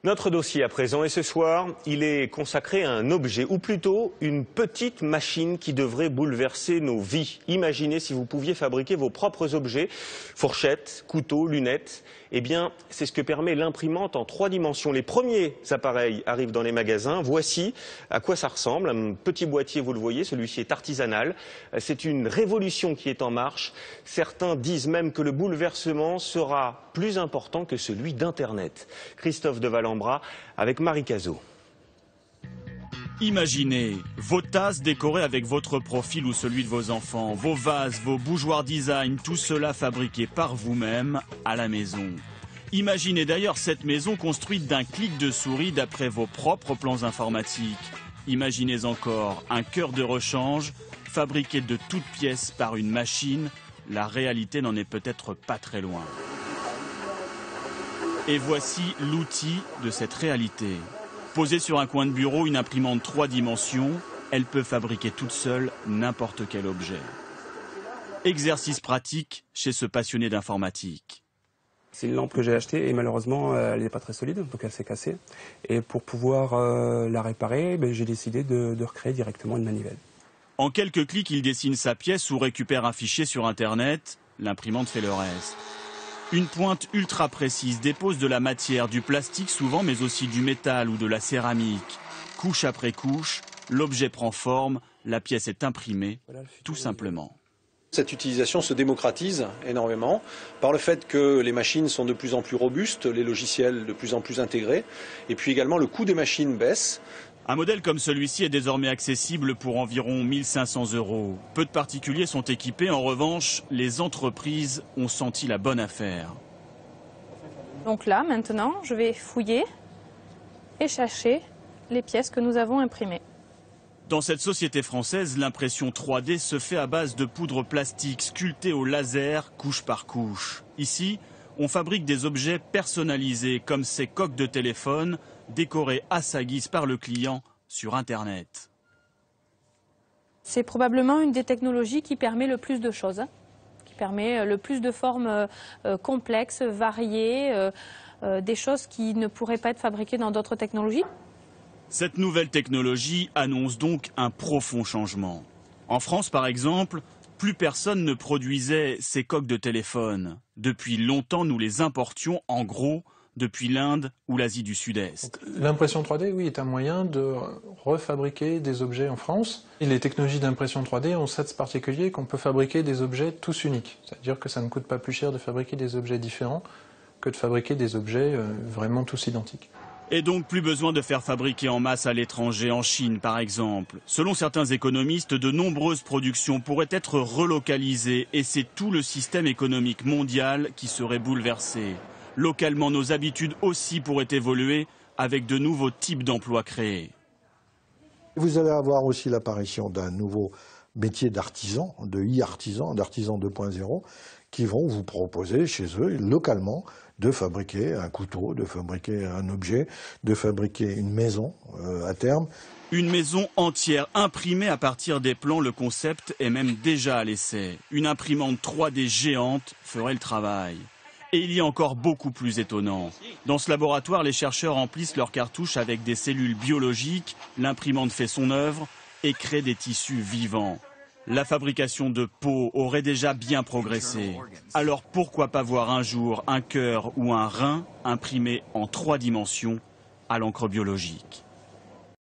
Notre dossier à présent, et ce soir, il est consacré à un objet, ou plutôt une petite machine qui devrait bouleverser nos vies. Imaginez si vous pouviez fabriquer vos propres objets, fourchettes, couteaux, lunettes. Eh bien, c'est ce que permet l'imprimante en 3 dimensions. Les premiers appareils arrivent dans les magasins. Voici à quoi ça ressemble. Un petit boîtier, vous le voyez, celui-ci est artisanal. C'est une révolution qui est en marche. Certains disent même que le bouleversement sera plus important que celui d'Internet. Christophe de Valambra avec Marie Cazot. Imaginez vos tasses décorées avec votre profil ou celui de vos enfants, vos vases, vos bougeoirs design, tout cela fabriqué par vous-même à la maison. Imaginez d'ailleurs cette maison construite d'un clic de souris d'après vos propres plans informatiques. Imaginez encore un cœur de rechange fabriqué de toutes pièces par une machine. La réalité n'en est peut-être pas très loin. Et voici l'outil de cette réalité. Posée sur un coin de bureau, une imprimante 3 dimensions, elle peut fabriquer toute seule n'importe quel objet. Exercice pratique chez ce passionné d'informatique. C'est une lampe que j'ai achetée et malheureusement elle n'est pas très solide, donc elle s'est cassée. Et pour pouvoir la réparer, j'ai décidé de recréer directement une manivelle. En quelques clics, il dessine sa pièce ou récupère un fichier sur Internet. L'imprimante fait le reste. Une pointe ultra précise dépose de la matière, du plastique souvent, mais aussi du métal ou de la céramique. Couche après couche, l'objet prend forme, la pièce est imprimée, tout simplement. Cette utilisation se démocratise énormément par le fait que les machines sont de plus en plus robustes, les logiciels de plus en plus intégrés, et puis également le coût des machines baisse. Un modèle comme celui-ci est désormais accessible pour environ 1 500 €. Peu de particuliers sont équipés, en revanche, les entreprises ont senti la bonne affaire. Donc là, maintenant, je vais fouiller et chercher les pièces que nous avons imprimées. Dans cette société française, l'impression 3D se fait à base de poudre plastique sculptée au laser, couche par couche. Ici, on fabrique des objets personnalisés, comme ces coques de téléphone, décorées à sa guise par le client sur Internet. C'est probablement une des technologies qui permet le plus de choses, qui permet le plus de formes complexes, variées, des choses qui ne pourraient pas être fabriquées dans d'autres technologies. Cette nouvelle technologie annonce donc un profond changement. En France, par exemple, plus personne ne produisait ces coques de téléphone. Depuis longtemps, nous les importions en gros depuis l'Inde ou l'Asie du Sud-Est. L'impression 3D, oui, est un moyen de refabriquer des objets en France. Et les technologies d'impression 3D ont ça de particulier qu'on peut fabriquer des objets tous uniques. C'est-à-dire que ça ne coûte pas plus cher de fabriquer des objets différents que de fabriquer des objets vraiment tous identiques. Et donc plus besoin de faire fabriquer en masse à l'étranger, en Chine par exemple. Selon certains économistes, de nombreuses productions pourraient être relocalisées et c'est tout le système économique mondial qui serait bouleversé. Localement, nos habitudes aussi pourraient évoluer avec de nouveaux types d'emplois créés. Vous allez avoir aussi l'apparition d'un nouveau métier d'artisan, de e-artisan, d'artisan 2.0, qui vont vous proposer chez eux, localement, de fabriquer un couteau, de fabriquer un objet, de fabriquer une maison à terme. Une maison entière imprimée à partir des plans, le concept est même déjà à l'essai. Une imprimante 3D géante ferait le travail. Et il y a encore beaucoup plus étonnant. Dans ce laboratoire, les chercheurs remplissent leurs cartouches avec des cellules biologiques, l'imprimante fait son œuvre et crée des tissus vivants. La fabrication de peau aurait déjà bien progressé. Alors pourquoi pas voir un jour un cœur ou un rein imprimé en 3 dimensions à l'encre biologique ?